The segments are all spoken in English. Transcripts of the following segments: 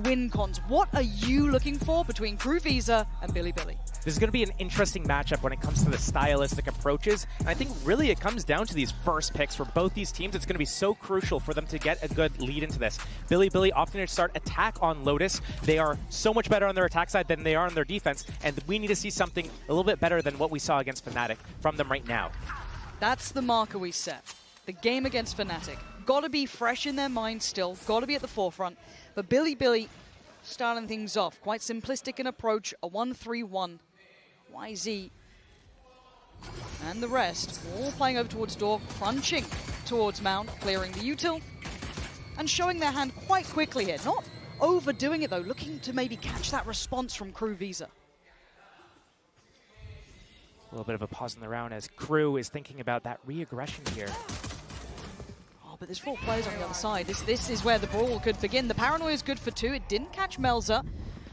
win cons. What are you looking for between kruvsblg and BILIBILI? This is going to be an interesting matchup when it comes to the stylistic approaches. And I think really it comes down to these first picks for both these teams. It's going to be so crucial for them to get a good lead into this. BILIBILI opting to start attack on Lotus. They are so much better on their attack side than they are on their defense. And we need to see something a little bit better than what we saw against Fnatic from them right now. That's the marker we set. The game against Fnatic. Got to be fresh in their mind still. Got to be at the forefront. But BILIBILI starting things off. Quite simplistic in approach. A 1-3-1. YZ and the rest all playing over towards door, crunching towards Mount, clearing the util, and showing their hand quite quickly here. Not overdoing it though, looking to maybe catch that response from kruvsblg. A little bit of a pause in the round as Crew is thinking about that re-aggression here. Oh, but there's 4 players on the other side. This is where the brawl could begin. The paranoia is good for 2. It didn't catch Melza.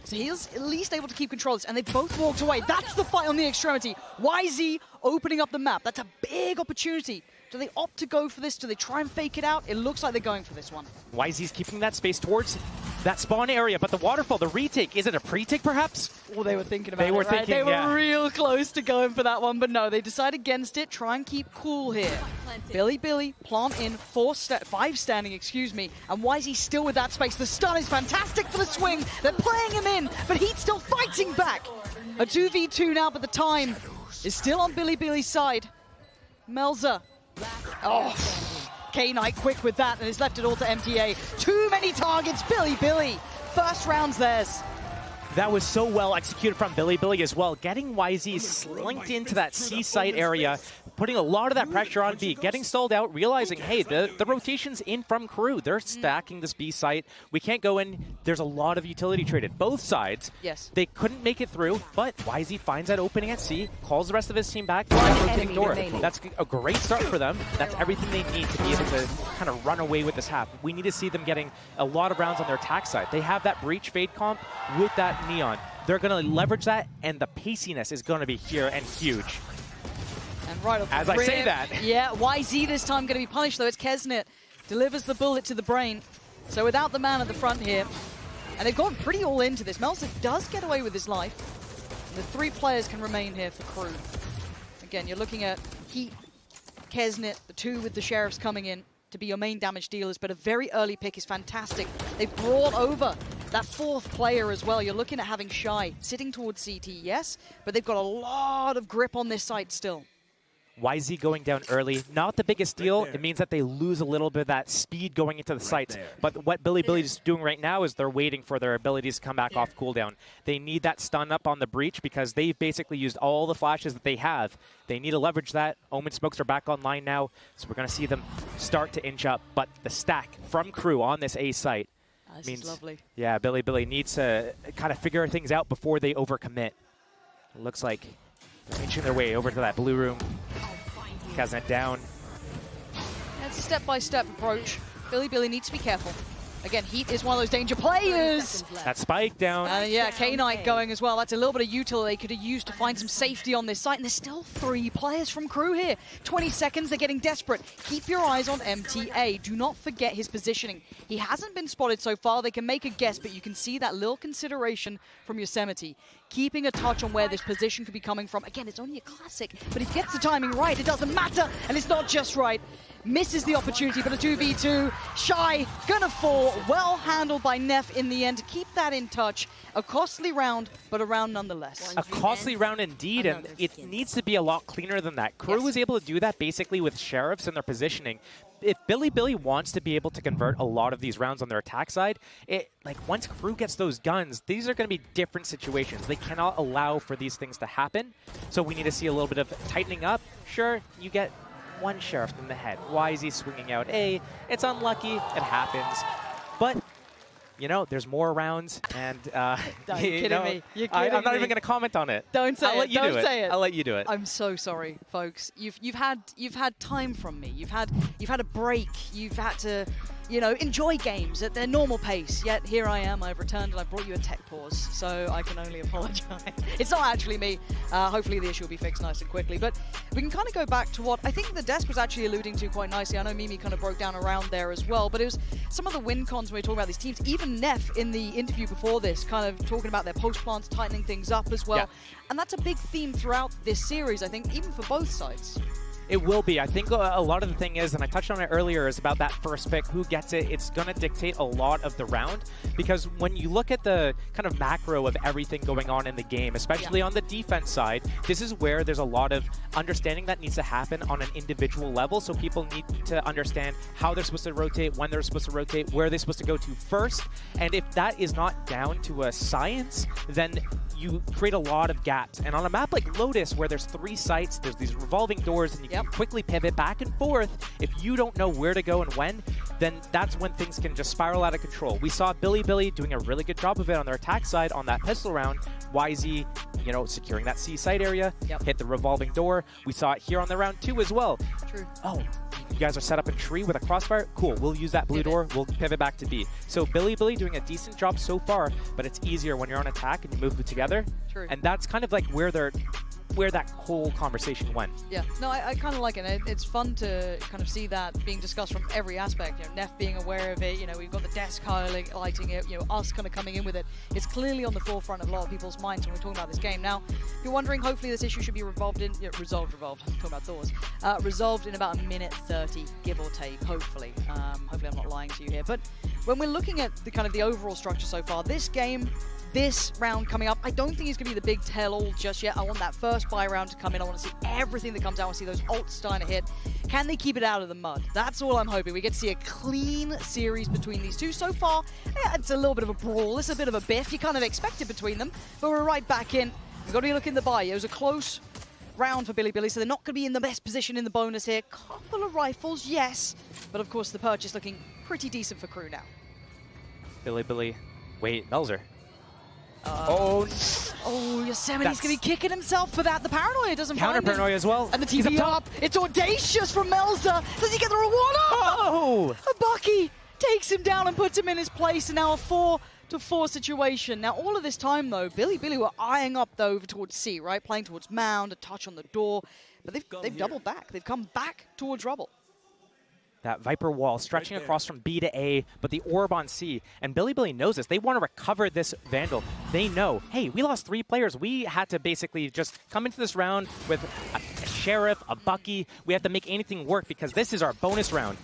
So he's at least able to keep control of this, and they both walked away. That's the fight on the extremity. YZ opening up the map. That's a big opportunity. Do they opt to go for this? Do they try and fake it out? It looks like they're going for this one. YZ's keeping that space towards that spawn area, but the waterfall, the retake, is it a pre-take perhaps? Well, they were thinking about it, right? Thinking, they were real close to going for that one, but no, they decide against it, try and keep cool here. BILIBILI plant in 5 standing, excuse me, and YZ still with that space. The stun is fantastic for the swing. They're playing him in, but he's still fighting back. A 2v2 now, but the time is still on BILIBILI's side. Melza. Oh, K-Knight quick with that, and it's left it all to MTA. Too many targets, BILIBILI. First round's theirs. That was so well executed from BILIBILI as well. Getting YZ slinked into that C site area, putting a lot of that pressure on B, getting stalled out, realizing, hey, the rotation's in from Crew. They're stacking this B site. We can't go in. There's a lot of utility traded. Both sides. Yes. They couldn't make it through, but YZ finds that opening at C, calls the rest of his team back to that rotating door. That's a great start for them. That's everything they need to be able to kind of run away with this half. We need to see them getting a lot of rounds on their attack side. They have that breach fade comp with that Neon. They're going to leverage that, and the paciness is going to be here and huge. And right off as the I rip, say that. Yeah, YZ this time going to be punished, though. It's Kesnet. Delivers the bullet to the brain. So without the man at the front here, and they've gone pretty all into this. Melza does get away with his life. And the 3 players can remain here for Crew. Again, you're looking at Heat, Kesnet, the 2 with the Sheriffs coming in to be your main damage dealers, but a very early pick is fantastic. They've brought over that 4th player as well. You're looking at having Shy sitting towards CT, yes, but they've got a lot of grip on this site still. YZ going down early, not the biggest deal. It means that they lose a little bit of that speed going into the sites. But what BILIBILI is doing right now is they're waiting for their abilities to come back off cooldown. They need that stun up on the breach because they've basically used all the flashes that they have. They need to leverage that. Omen smokes are back online now, so we're going to see them start to inch up. But the stack from Crew on this A site means, lovely. Yeah, BILIBILI needs to kind of figure things out before they overcommit. It looks like they're inching their way over to that blue room. Kesnet down. It's a step-by-step approach. BILIBILI needs to be careful. Again, Heat is one of those danger players. That spike down. Yeah, K-Knight going as well. That's a little bit of util they could have used to find some safety on this site. And there's still 3 players from Crew here. 20 seconds, they're getting desperate. Keep your eyes on MTA. Do not forget his positioning. He hasn't been spotted so far. They can make a guess, but you can see that little consideration from Yosemite. Keeping a touch on where this position could be coming from. Again, it's only a classic, but if he gets the timing right, it doesn't matter, and it's not just right. Misses the opportunity, but a 2v2. Shy, gonna fall. Well handled by Neff in the end to keep that in touch. A costly round, but a round nonetheless. A costly round indeed, and it needs to be a lot cleaner than that. Crew was able to do that basically with Sheriffs and their positioning. If BILIBILI wants to be able to convert a lot of these rounds on their attack side, once Crew gets those guns, these are going to be different situations. They cannot allow for these things to happen. So we need to see a little bit of tightening up. Sure, you get 1 Sheriff in the head. Why is he swinging out A? It's unlucky. It happens. But you know, there's more rounds, and You're kidding me. I'm not even going to comment on it. Don't say it. Don't say it. I'll let you do it. I'm so sorry, folks. You've had time from me. You've had a break. You've had to you know, enjoy games at their normal pace. Yet here I am, I've returned and I brought you a tech pause, so I can only apologize. It's not actually me. Hopefully the issue will be fixed nice and quickly. But we can kind of go back to what I think the desk was actually alluding to quite nicely. I know Mimi kind of broke down around there as well, but it was some of the win cons when we talk about these teams. Even Neff in the interview before this kind of talking about their post plants, tightening things up as well. Yeah. And that's a big theme throughout this series, I think, even for both sides. It will be. I think a lot of the thing is, and I touched on it earlier, is about that first pick, who gets it. It's going to dictate a lot of the round, because when you look at the kind of macro of everything going on in the game, especially on the defense side, this is where there's a lot of understanding that needs to happen on an individual level. So people need to understand how they're supposed to rotate, when they're supposed to rotate, where they're supposed to go to first. And if that is not down to a science, then you create a lot of gaps. And on a map like Lotus, where there's 3 sites, there's these revolving doors, and you can quickly pivot back and forth. If you don't know where to go and when, then that's when things can just spiral out of control. We saw BILIBILI doing a really good job of it on their attack side on that pistol round. YZ, you know, securing that C site area, hit the revolving door. We saw it here on the round 2 as well. True. Oh, you guys are set up in tree with a crossfire? Cool, we'll use that blue door, we'll pivot back to B. So BILIBILI doing a decent job so far, but it's easier when you're on attack and you move together. True. And that's kind of like where that whole conversation went. Yeah, no, I kind of like it. It's fun to kind of see that being discussed from every aspect. You know, Neff being aware of it, you know, we've got the desk highlighting it, you know, us kind of coming in with it. It's clearly on the forefront of a lot of people's minds when we're talking about this game. Now, if you're wondering, hopefully this issue should be resolved, I'm talking about doors. Resolved in about a minute 30, give or take, hopefully. Hopefully I'm not lying to you here. But when we're looking at the kind of the overall structure so far, this game, this round coming up, I don't think it's going to be the big tell-all just yet. I want that first buy round to come in. I want to see everything that comes out. I want to see those ults starting to hit. Can they keep it out of the mud? That's all I'm hoping. We get to see a clean series between these two. So far, yeah, it's a little bit of a brawl. It's a bit of a biff. You kind of expect it between them, but we're right back in. We've got to be looking at the buy. It was a close round for BILIBILI, so they're not going to be in the best position in the bonus here. Couple of rifles, yes, but of course the purchase looking pretty decent for Crew now. BILIBILI, wait, Melzer. Yosemite's going to be kicking himself for that. The paranoia doesn't find him. Counter paranoia as well. And the TV up. It's audacious from Melzer. Does he get the reward? Oh! A Bucky takes him down and puts him in his place, and now a 4-4 situation. Now, all of this time, though, BILIBILI were eyeing up over towards C, right? Playing towards Mound, a touch on the door. But they've doubled back. They've come back towards Rubble. That Viper wall stretching across from B to A, but the orb on C. And BILIBILI knows this. They want to recover this Vandal. They know, hey, we lost 3 players. We had to basically just come into this round with a Sheriff, a Bucky. We have to make anything work because this is our bonus round.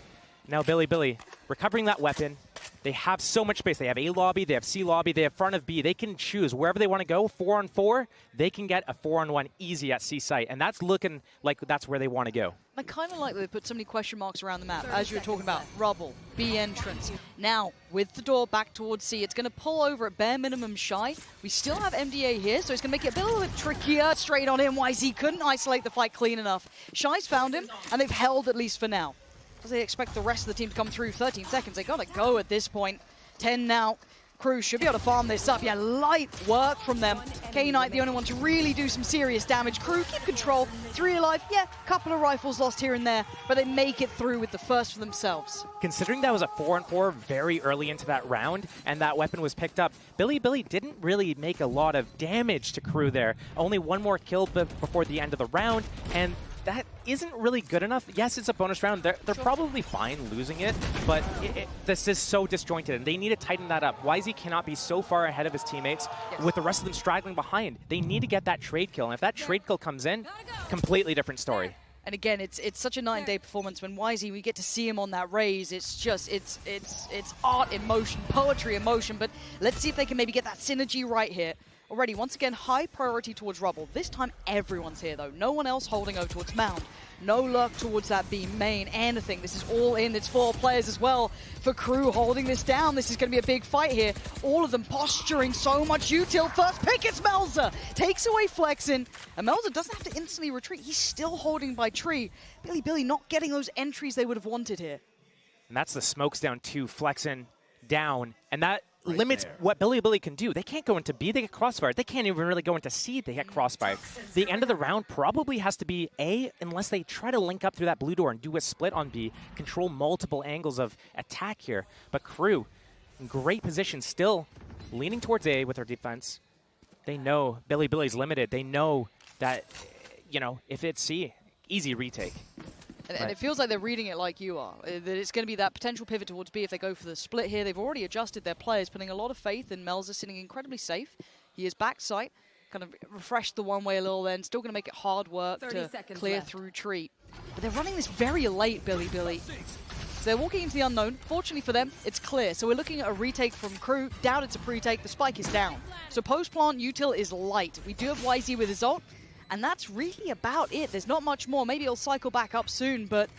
Now BILIBILI recovering that weapon. They have so much space. They have A lobby, they have C lobby, they have front of B. They can choose wherever they want to go. 4-on-4, they can get a 4-on-1 easy at C site. And that's looking like that's where they want to go. I kind of like that they put so many question marks around the map, as you were talking about. Rubble, B entrance. Now, with the door back towards C, it's going to pull over at bare minimum Shy. We still have MDA here, so it's going to make it a little bit trickier. Straight on him, YZ couldn't isolate the fight clean enough. Shy's found him, and they've held at least for now. As they expect the rest of the team to come through. 13 seconds, they got to go at this point. 10 now. Crew should be able to farm this up. Yeah, light work from them. K-Knight, the only one to really do some serious damage. Crew, keep control. 3 alive. Yeah, couple of rifles lost here and there, but they make it through with the first for themselves. Considering that was a 4-on-4 very early into that round, and that weapon was picked up, BILIBILI didn't really make a lot of damage to Crew there. Only 1 more kill before the end of the round, and that isn't really good enough. Yes, it's a bonus round. They're probably fine losing it, but this is so disjointed, and they need to tighten that up. YZ cannot be so far ahead of his teammates with the rest of them straggling behind. They need to get that trade kill, and if that trade kill comes in, completely different story. And again, it's such a night-and-day performance. When YZ, we get to see him on that raise. It's just, it's art in motion, poetry in motion, but let's see if they can maybe get that synergy right here. Already, once again, high priority towards Rubble. This time, everyone's here, though. No one else holding over towards Mound. No luck towards that B main. Anything. This is all in. It's 4 players as well for Crew holding this down. This is going to be a big fight here. All of them posturing so much util. First pick, it's Melzer. Takes away Flexin. And Melzer doesn't have to instantly retreat. He's still holding by tree. BILIBILI not getting those entries they would have wanted here. And that's the smokes down 2. Flexin down. And that limits what BILIBILI can do. They can't go into B, they get crossfired. They can't even really go into C, they get crossfired. The end of the round probably has to be A, unless they try to link up through that blue door and do a split on B, control multiple angles of attack here. But Crew, in great position, still leaning towards A with their defense. They know BILIBILI's limited. They know that, you know, if it's C, easy retake. And it feels like they're reading it like you are, that it's going to be that potential pivot towards B if they go for the split here. They've already adjusted their players, putting a lot of faith in Melza sitting incredibly safe. He is backside, kind of refreshed the one way a little then, still going to make it hard work to clear left through Tree. But they're running this very late, BILIBILI. So they're walking into the unknown. Fortunately for them, it's clear. So we're looking at a retake from Crew. Doubt it's a pre-take. The spike is down. So post-plant util is light. We do have YZ with his ult. And that's really about it. There's not much more. Maybe it'll cycle back up soon, but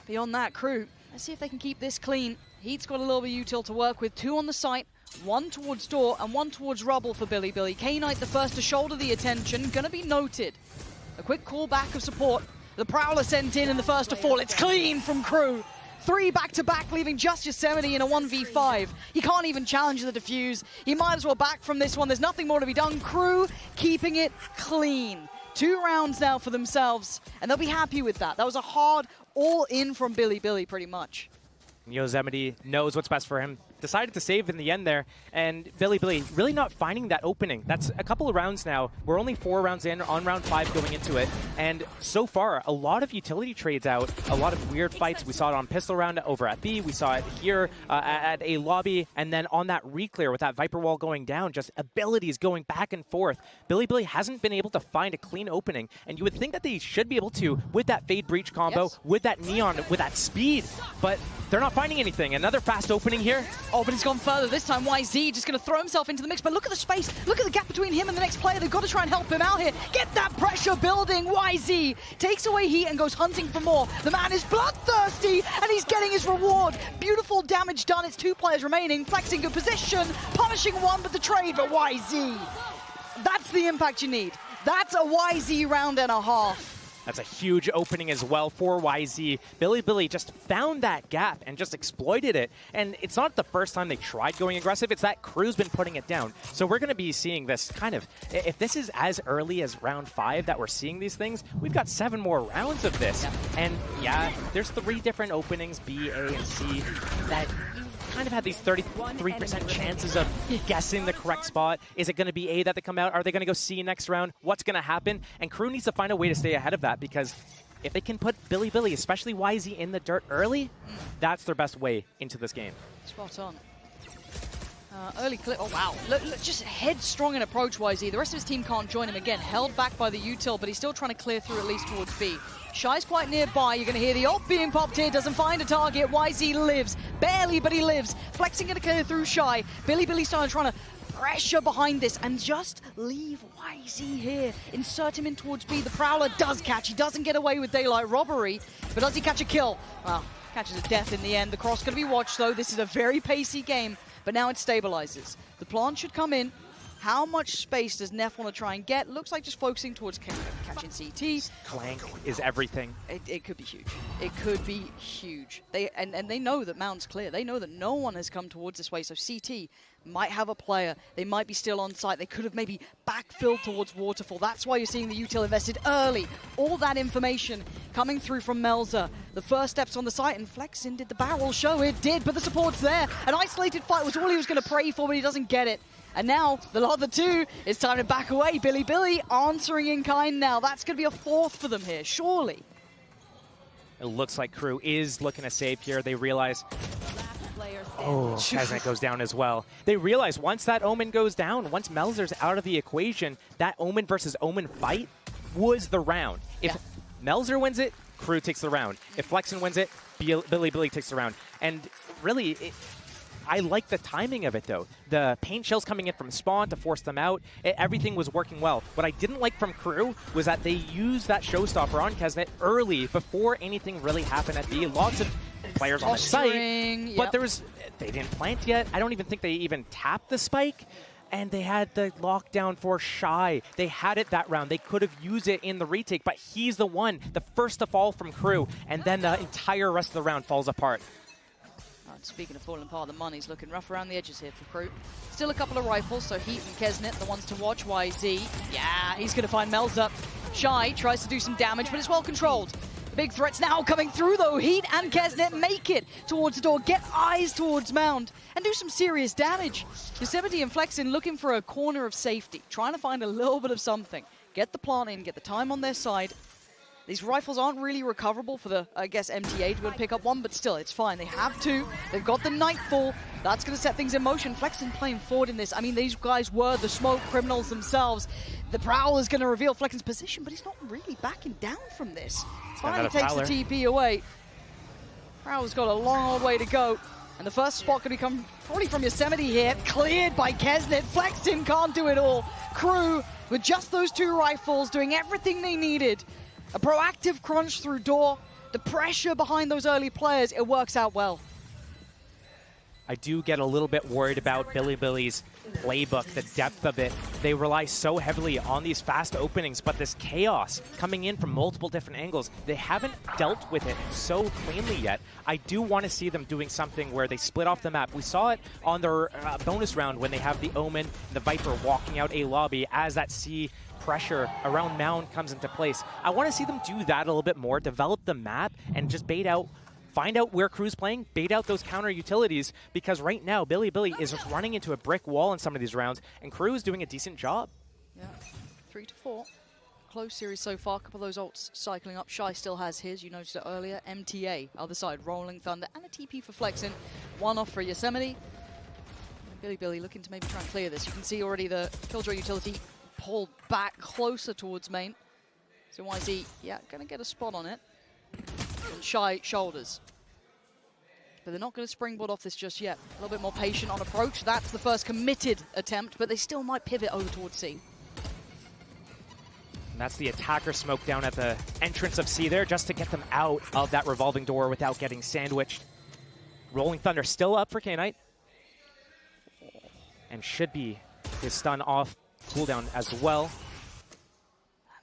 beyond that, Crew, let's see if they can keep this clean. Heat's got a little bit of util to work with. 2 on the site, 1 towards door, and 1 towards rubble for BILIBILI. K-Knight the first to shoulder the attention. Gonna be noted. A quick call back of support. The Prowler sent in the first to fall. It's clean from Crew. 3 back-to-back, leaving just Yosemite in a 1v5. He can't even challenge the defuse. He might as well back from this one. There's nothing more to be done. Crew keeping it clean. 2 rounds now for themselves, and they'll be happy with that. That was a hard all-in from BILIBILI, pretty much. Yosemite knows what's best for him. Decided to save in the end there, and BILIBILI really not finding that opening. That's a couple of rounds now. We're only 4 rounds in, on round 5 going into it, and so far, a lot of utility trades out, a lot of weird fights. We saw it on Pistol Round over at B, we saw it here at a lobby, and then on that reclear with that Viper Wall going down, just abilities going back and forth. BILIBILI hasn't been able to find a clean opening, and you would think that they should be able to with that Fade Breach combo, with that Neon, with that speed, but they're not finding anything. Another fast opening here. Oh, but he's gone further. This time, YZ just going to throw himself into the mix. But look at the space. Look at the gap between him and the next player. They've got to try and help him out here. Get that pressure building. YZ takes away heat and goes hunting for more. The man is bloodthirsty, and he's getting his reward. Beautiful damage done. It's 2 players remaining. Flexing good position. Punishing one, but the trade for YZ. That's the impact you need. That's a YZ round and a half. That's a huge opening as well for YZ. BILIBILI just found that gap and just exploited it. And it's not the first time they tried going aggressive. It's that Crew's been putting it down. So we're going to be seeing this kind of, if this is as early as round 5 that we're seeing these things, we've got 7 more rounds of this. And yeah, there's 3 different openings, B, A, and C, that kind of had these 33% chances of guessing the correct spot. Is it going to be A that they come out? Are they going to go C next round? What's going to happen? And Crew needs to find a way to stay ahead of that, because if they can put BILIBILI, especially YZ, in the dirt early, that's their best way into this game. Spot on. Early clip. Oh, wow. Look, just headstrong and approach YZ. The rest of his team can't join him again. Held back by the util, but he's still trying to clear through at least towards B. Shy's quite nearby. You're going to hear the ult being popped here. Doesn't find a target. YZ lives. Barely, but he lives. Flexing going to clear through Shy. BILIBILI started trying to pressure behind this and just leave YZ here. Insert him in towards B. The Prowler does catch. He doesn't get away with daylight robbery, but does he catch a kill? Well, catches a death in the end. The cross going to be watched, though. This is a very pacey game, but now it stabilizes. The plant should come in. How much space does Neff want to try and get? Looks like just focusing towards catching CT. Clank is everything. It could be huge. It could be huge. They know that Mountain's clear. They know that no one has come towards this way, so CT might have a player. They might be still on site. They could have maybe backfilled towards Waterfall. That's why you're seeing the util invested early. All that information coming through from Melza. The first steps on the site, and Flexin, did the barrel show? It did, but the support's there. An isolated fight was all he was going to pray for, but he doesn't get it. And now, the other 2, it's time to back away. BILIBILI answering in kind now. That's going to be a 4th for them here, surely. It looks like Crew is looking to save here. They realize, oh, Kaznet goes down as well. They realize once that Omen goes down, once Melzer's out of the equation, that Omen versus Omen fight was the round. If Melzer wins it, Crew takes the round. If Flexin wins it, BILIBILI takes the round. And really, I like the timing of it, though. The paint shells coming in from spawn to force them out, everything was working well. What I didn't like from Crew was that they used that showstopper on Kaznet early, before anything really happened at B. Lots of players on the site, but they didn't plant yet. I don't even think they even tapped the spike. And they had the lockdown for Shy. They had it that round. They could have used it in the retake, but he's the one, the first to fall from Crew, and then the entire rest of the round falls apart. speaking of falling apart, the money's looking rough around the edges here for Crew. Still a couple of rifles, so Heat and Kesnet, the ones to watch. YZ, yeah, he's going to find Melza. Shy tries to do some damage, but it's well controlled. The big threats now coming through, though. Heat and Kesnet make it towards the door, get eyes towards Mound, and do some serious damage. Yosemite and Flexin looking for a corner of safety, trying to find a little bit of something. Get the plant in, get the time on their side. These rifles aren't really recoverable for the, I guess, MTA to pick up one, but still, it's fine. They have two. They've got the Nightfall. That's going to set things in motion. Flexin playing forward in this. I mean, these guys were the smoke criminals themselves. The Prowl is going to reveal Flexin's position, but he's not really backing down from this. Finally takes the TP away. Prowl's got a long old way to go. And the first spot going to come probably from Yosemite here. Cleared by Kesnet. Flexin can't do it all. Crew, with just those two rifles, doing everything they needed. A proactive crunch through door, the pressure behind those early players, it works out well. I do get a little bit worried about Bilibili's playbook, the depth of it. They rely so heavily on these fast openings, but this chaos coming in from multiple different angles, they haven't dealt with it so cleanly yet. I do want to see them doing something where they split off the map. We saw it on their bonus round when they have the Omen and the Viper walking out a lobby as that C pressure around Mound comes into place. I want to see them do that a little bit more, develop the map, and just bait out, find out where Crew's playing, bait out those counter utilities, because right now, Bilibili is just running into a brick wall in some of these rounds, and Crew is doing a decent job. Yeah, 3 to 4. Close series so far, a couple of those ults cycling up. Shy still has his, you noticed it earlier. MTA, other side, Rolling Thunder, and a TP for Flexin. One off for Yosemite. Bilibili looking to maybe try and clear this. You can see already the Killjoy utility pulled back closer towards main. So YZ, yeah, gonna get a spot on it. And Shy shoulders. But they're not gonna springboard off this just yet. A little bit more patient on approach. That's the first committed attempt, but they still might pivot over towards C. And that's the attacker smoke down at the entrance of C there, just to get them out of that revolving door without getting sandwiched. Rolling Thunder still up for K-Knight. And should be his stun off cooldown as well.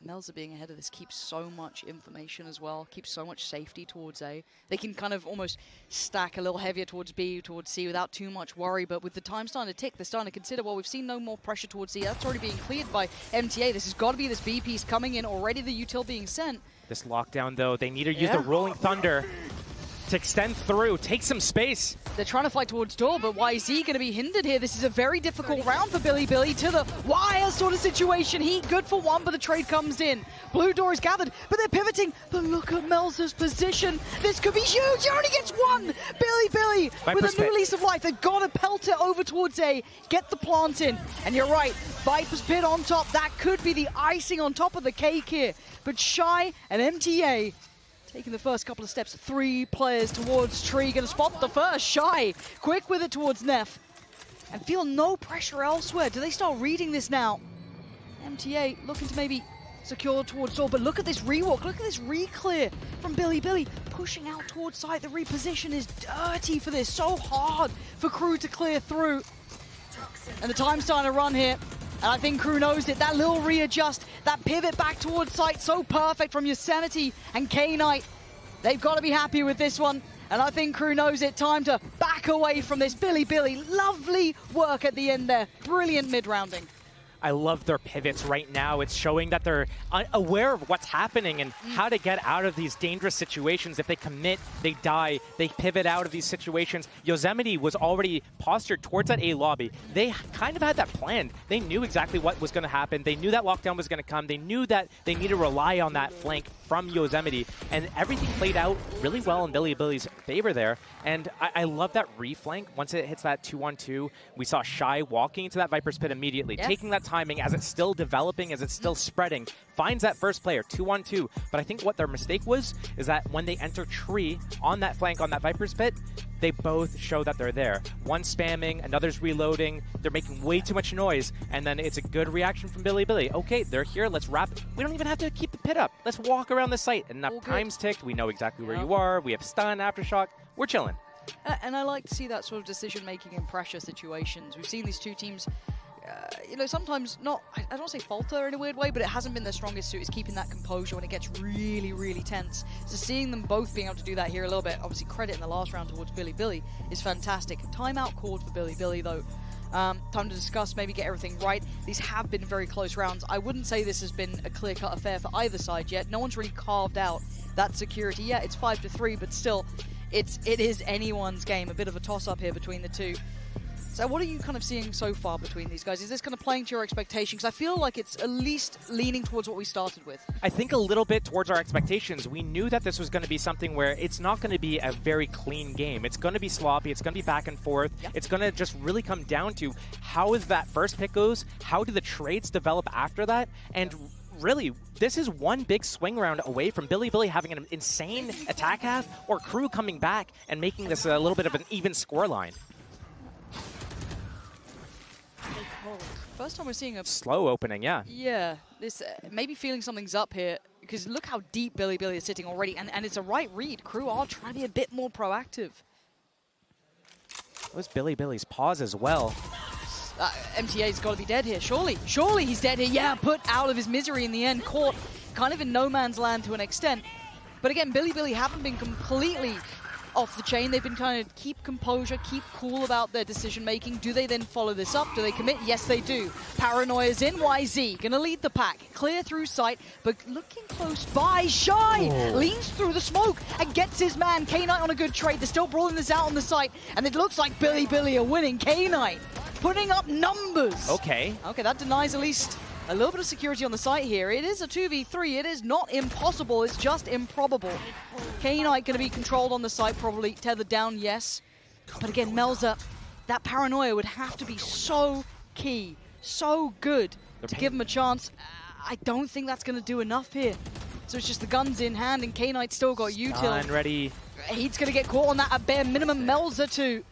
Melza being ahead of this keeps so much information as well, keeps so much safety towards A. They can kind of almost stack a little heavier towards B, towards C without too much worry, but with the time starting to tick, they're starting to consider, well, we've seen no more pressure towards C. That's already being cleared by MTA. This has got to be this B piece coming in, already the util being sent. This lockdown, though, they need to use the Rolling Thunder to extend through, take some space. They're trying to fight towards door, but YZ going to be hindered here. This is a very difficult round for Bilibili to the wire sort of situation. Heat good for one, but the trade comes in. Blue door is gathered, but they're pivoting. But look at Melza's position. This could be huge. He only gets one. Bilibili with a new lease of life. They've got to pelt it over towards A, get the plant in. And you're right, Viper's Pit on top. That could be the icing on top of the cake here. But Shy and MTA taking the first couple of steps, 3 players towards Tree, gonna spot the first. Shy, quick with it towards Neff. And feel no pressure elsewhere. Do they start reading this now? MTA looking to maybe secure towards door, but look at this rewalk, look at this re-clear from Bilibili, pushing out towards site. The reposition is dirty for this, so hard for Crew to clear through. And the time's starting to run here. And I think Crew knows it. That little readjust, that pivot back towards site, so perfect from Yosemite and K-Knight. They've got to be happy with this one. And I think Crew knows it. Time to back away from this. Bilibili, lovely work at the end there. Brilliant mid-rounding. I love their pivots right now. It's showing that they're aware of what's happening and how to get out of these dangerous situations. If they commit, they die. They pivot out of these situations. Yosemite was already postured towards that A lobby. They kind of had that planned. They knew exactly what was going to happen. They knew that lockdown was going to come. They knew that they needed to rely on that flank from Yosemite. And everything played out really well in Bilibili's favor there. And I love that reflank. Once it hits that 2-on-2, we saw Shy walking into that Viper's Pit immediately, taking that timing as it's still developing, as it's still spreading, finds that first player, 2-on-2. But I think what their mistake was is that when they enter Tree on that flank, on that Viper's Pit, they both show that they're there. One spamming, another's reloading, they're making way too much noise, and then it's a good reaction from Bilibili. Okay, they're here, let's wrap. We don't even have to keep the pit up. Let's walk around the site. Enough time's ticked, we know exactly where you are, we have stun, aftershock, we're chilling. And I like to see that sort of decision-making in pressure situations. We've seen these two teams you know, sometimes not, I don't say falter in a weird way, but it hasn't been their strongest suit, is keeping that composure when it gets really, really tense. So seeing them both being able to do that here a little bit, obviously credit in the last round towards BILIBILI, is fantastic. Timeout called for BILIBILI though. Time to discuss, maybe get everything right. These have been very close rounds. I wouldn't say this has been a clear-cut affair for either side yet. No one's really carved out that security. Yeah, it's 5-3, but still, it is anyone's game. A bit of a toss-up here between the two. So what are you kind of seeing so far between these guys? Is this kind of playing to your expectations? I feel like it's at least leaning towards what we started with. I think a little bit towards our expectations. We knew that this was going to be something where it's not going to be a very clean game. It's going to be sloppy. It's going to be back and forth. Yep. It's going to just really come down to how is that first pick goes, how do the trades develop after that, and really, this is one big swing round away from BILIBILI having an insane attack half, or Crew coming back and making this a little bit of an even scoreline. First time we're seeing a slow opening, yeah. Yeah, this maybe feeling something's up here, because look how deep BILIBILI is sitting already, and it's a right read. Crew are trying to be a bit more proactive. It was BILIBILI's pause as well. MTA's got to be dead here, surely. Surely he's dead here. Yeah, put out of his misery in the end, caught kind of in no man's land to an extent. But again, BILIBILI haven't been completely off the chain. They've been trying to keep composure, keep cool about their decision making. Do they then follow this up? Do they commit? Yes, they do. Paranoia's in. YZ gonna lead the pack, clear through sight, but looking close by. Shy leans through the smoke and gets his man. K-Knight on a good trade. They're still brawling this out on the site, and it looks like BILIBILI are winning. K-Knight putting up numbers. Okay, that denies at least a little bit of security on the site here. It is a 2v3. It is not impossible. It's just improbable. K-Knight going to be controlled on the site, probably tethered down, yes. But again, Melza, that paranoia would have to be so key, so good to give him a chance. I don't think that's going to do enough here. So it's just the guns in hand, and K-Knight's still got util. Ready. He's going to get caught on that at bare minimum. Melza too,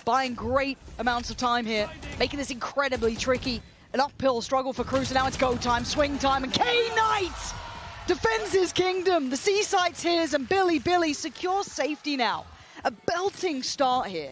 buying great amounts of time here, making this incredibly tricky. An uphill struggle for Crew, so now it's go time, swing time, and K-Knight defends his kingdom. The C-site's his, and BILIBILI secures safety now. A belting start here.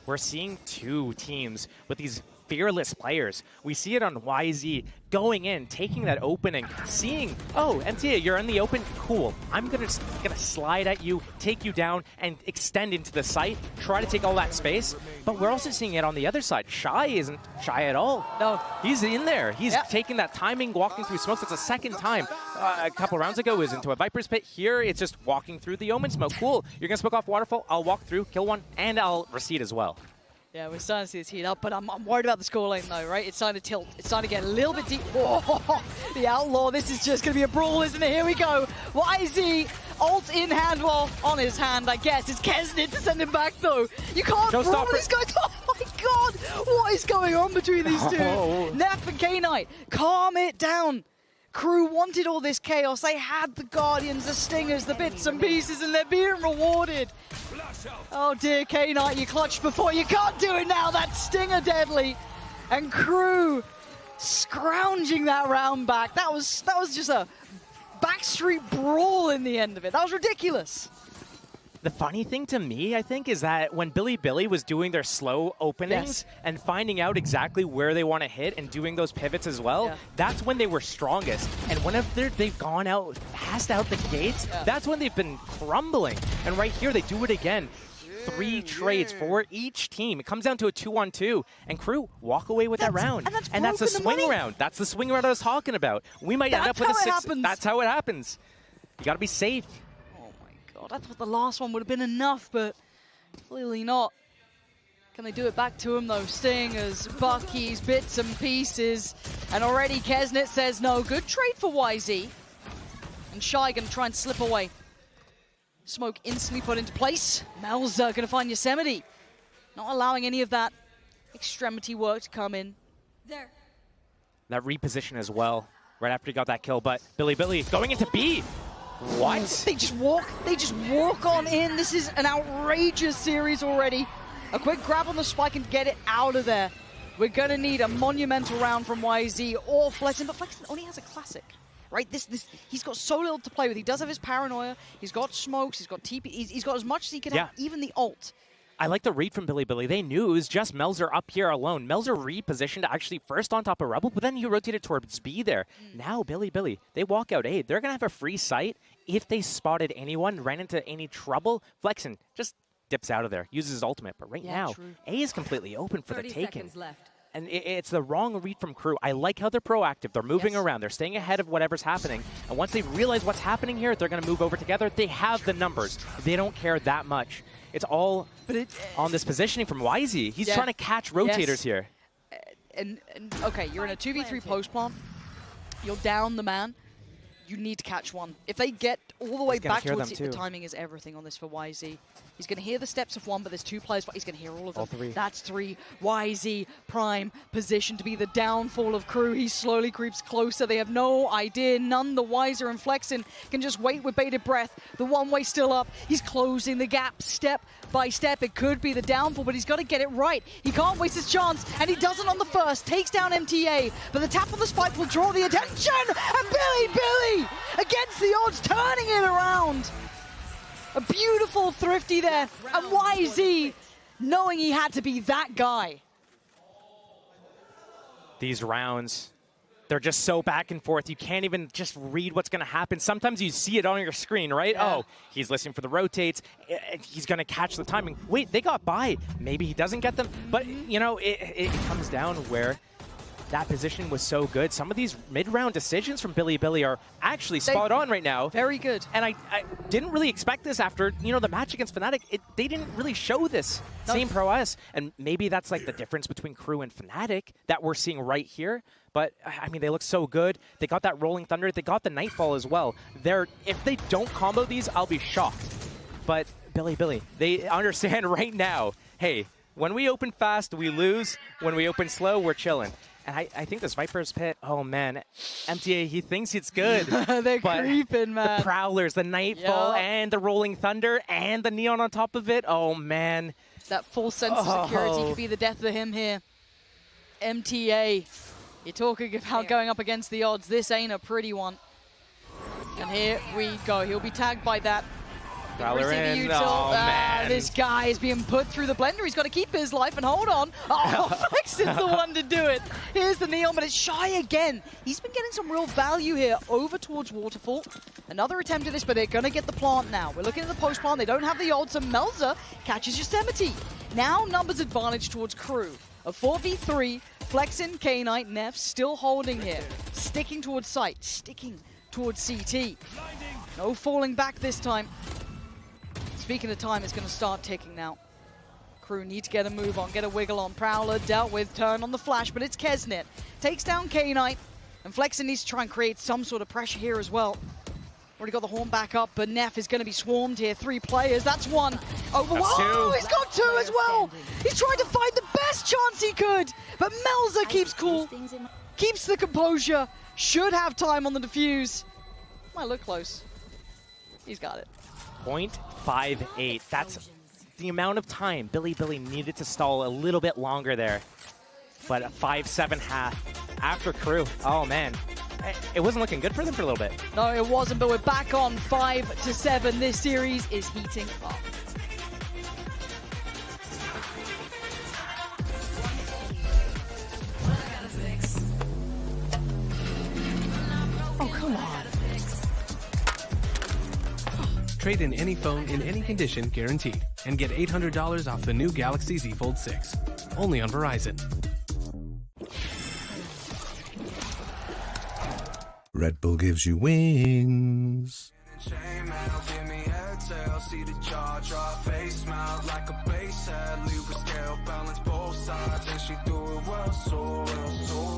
We're seeing two teams with these fearless players. We see it on YZ going in, taking that opening, seeing, oh, MTA, you're in the open, cool. I'm gonna slide at you, take you down, and extend into the site, try to take all that space. But we're also seeing it on the other side. Shy isn't shy at all. No, he's in there. He's taking that timing, walking through smokes. That's the second time. A couple rounds ago, it was into a Viper's Pit. Here, it's just walking through the Omen smoke. Cool. You're gonna smoke off Waterfall. I'll walk through, kill one, and I'll recede as well. Yeah, we're starting to see this heat up, but I'm worried about the scoreline though, right? It's starting to tilt. It's starting to get a little bit deep. Oh, the Outlaw, this is just going to be a brawl, isn't it? Here we go. YZ, ult in hand, well, on his hand, I guess. It's Kesnit to send him back though. You can't brawl this guy. Oh my god, what is going on between these two? Neff and K-Knight, calm it down. Crew wanted all this chaos. They had the Guardians, the Stingers, the bits and pieces, and they're being rewarded. Oh dear, K-Knight, you clutched before. You can't do it now. That Stinger deadly. And Crew scrounging that round back. That was just a backstreet brawl in the end of it. That was ridiculous. The funny thing to me, I think, is that when BILIBILI was doing their slow openings and finding out exactly where they want to hit and doing those pivots as well, that's when they were strongest. And whenever they've gone out, passed out the gates, that's when they've been crumbling. And right here, they do it again. 3 trades for each team. It comes down to a 2-on-2, and Crew walk away with that round. And that's the swing round. That's the swing round I was talking about. We might end up with a 6. That's how it happens. You got to be safe. God, I thought the last one would have been enough, but clearly not. Can they do it back to him though? Stingers, Buckies, bits and pieces. And already Kesnit says no. Good trade for YZ. And Shy gonna try and slip away. Smoke instantly put into place. Melza gonna find Yosemite. Not allowing any of that extremity work to come in. There. That reposition as well, right after he got that kill, but BILIBILI going into B. What? They just walk on in. This is an outrageous series already. A quick grab on the spike and get it out of there. We're gonna need a monumental round from YZ or Flexen, but Flexen only has a classic, right? He's got so little to play with. He does have his paranoia. He's got smokes. He's got TP. He's got as much as he can have, even the ult. I like the read from Bilibili. They knew it was just Melzer up here alone. Melzer repositioned actually first on top of Rebel, but then he rotated towards B there. Now Bilibili, they walk out A. They're going to have a free sight. If they spotted anyone, ran into any trouble, Flexen just dips out of there, uses his ultimate. But right now, true. A is completely open for the 30 taking. seconds left. And it's the wrong read from Crew. I like how they're proactive. They're moving around. They're staying ahead of whatever's happening. And once they realize what's happening here, they're going to move over together. They have the numbers. They don't care that much. It's all on this positioning from YZ. He's trying to catch rotators here. And okay, you're in a 2v3 post plant. You're down the man. You need to catch one. If they get all the way back towards it, the timing is everything on this for YZ. He's going to hear the steps of one, but there's two players, but he's going to hear all of them. All three. That's three. YZ, prime position to be the downfall of Crew. He slowly creeps closer. They have no idea. None the wiser, and Flexen can just wait with bated breath. The one-way still up. He's closing the gap step by step. It could be the downfall, but he's got to get it right. He can't waste his chance, and he doesn't on the first. Takes down MTA, but the tap on the spike will draw the attention, and Billy against the odds, turning it around. A beautiful thrifty there, and YZ knowing he had to be that guy. These rounds, they're just so back and forth. You can't even just read what's going to happen. Sometimes you see it on your screen, right? Yeah. Oh, he's listening for the rotates. He's going to catch the timing. Wait, they got by. Maybe he doesn't get them. But, you know, it comes down where that position was so good. Some of these mid-round decisions from Bilibili are actually spot on right now. Very good. And I didn't really expect this after, you know, the match against Fnatic. They didn't really show this same prowess. And maybe that's like the difference between Crew and Fnatic that we're seeing right here. But, I mean, they look so good. They got that Rolling Thunder. They got the Nightfall as well. If they don't combo these, I'll be shocked. But Bilibili, they understand right now, hey, when we open fast, we lose. When we open slow, we're chilling. And I think this Viper's Pit, oh man, MTA, he thinks it's good. They're creeping, man. The Prowlers, the Nightfall, and the Rolling Thunder, and the Neon on top of it, oh man. That full sense of security could be the death of him here. MTA, you're talking about going up against the odds. This ain't a pretty one. And here we go. He'll be tagged by that. Prowler in. Oh, man. This guy is being put through the blender. He's got to keep his life and hold on. Oh, Flexen's the one to do it. Here's the Neon, but it's Shy again. He's been getting some real value here over towards Waterfall. Another attempt at this, but they're going to get the plant now. We're looking at the post plant. They don't have the odds, and Melzer catches Yosemite. Now numbers advantage towards Crew. A 4v3, Flexen, K-Knight, Neff still holding here. Sticking towards site, sticking towards CT. No falling back this time. Speaking of time, it's going to start ticking now. Crew need to get a move on, get a wiggle on. Prowler dealt with, turn on the flash, but it's Kesnet. Takes down K-Knight, and Flexen needs to try and create some sort of pressure here as well. Already got the horn back up, but Neff is going to be swarmed here. 3 players, that's 1. Oh, he's got 2 as well! He's trying to find the best chance he could, but Melzer keeps cool, keeps the composure, should have time on the defuse. Might look close. He's got it. 0.58. That's the amount of time Bilibili needed to stall a little bit longer there. But a 5-7 half after Crew. Oh, man. It wasn't looking good for them for a little bit. No, it wasn't, but we're back on 5-7. This series is heating up. Oh, come on. Trade in any phone in any condition guaranteed and get $800 off the new Galaxy Z Fold 6. Only on Verizon. Red Bull gives you wings. See the jaw drop, face smile like a bass head, Libra scale, balance both sides, and she do it well, so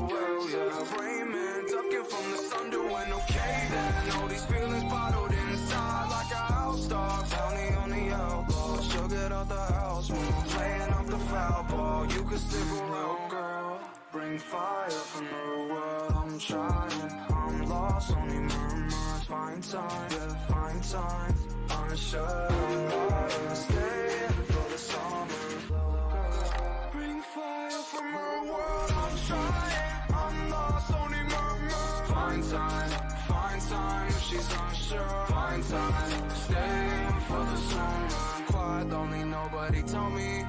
well, yeah. Raymond, ducking from the thunder when okay then, all these feelings bottled inside like a house dog, bounty on the elbow, she'll get out the house when I'm playing up the foul ball, you can stick around, girl, bring fire from the world, I'm trying, I'm lost, only murmurs, find time, yeah, find time. Unsure, I'm staying for the summer. Bring fire from her world, I'm trying. I'm lost, only murmur. Find time if she's unsure. Find time, staying for the summer. Quiet, lonely, nobody told me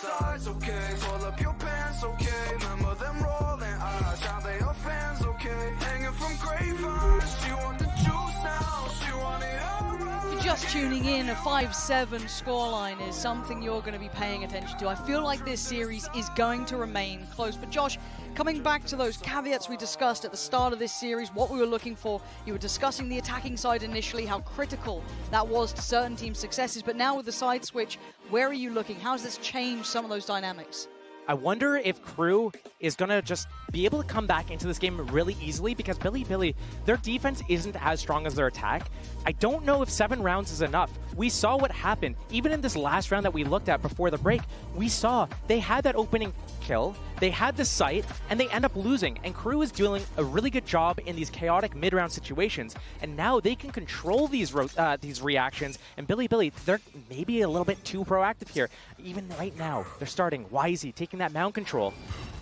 sides, okay? Pull up your pants, okay? Remember them rolling eyes, how they are fans, okay? Hanging from grapevines, she want the juice now, she want it all right. If you're just tuning in, a 5-7 scoreline is something you're going to be paying attention to. I feel like this series is going to remain close. But Josh, coming back to those caveats we discussed at the start of this series, what we were looking for, you were discussing the attacking side initially, how critical that was to certain teams' successes. But now with the side switch, where are you looking? How does this change some of those dynamics? I wonder if Crew is going to just be able to come back into this game really easily because Bilibili, their defense isn't as strong as their attack. I don't know if 7 rounds is enough. We saw what happened. Even in this last round that we looked at before the break, we saw they had that opening kill, they had the site, and they end up losing. And Crew is doing a really good job in these chaotic mid-round situations. And now they can control these reactions. And Bilibili, they're maybe a little bit too proactive here. Even right now, they're starting YZ, taking that mound control.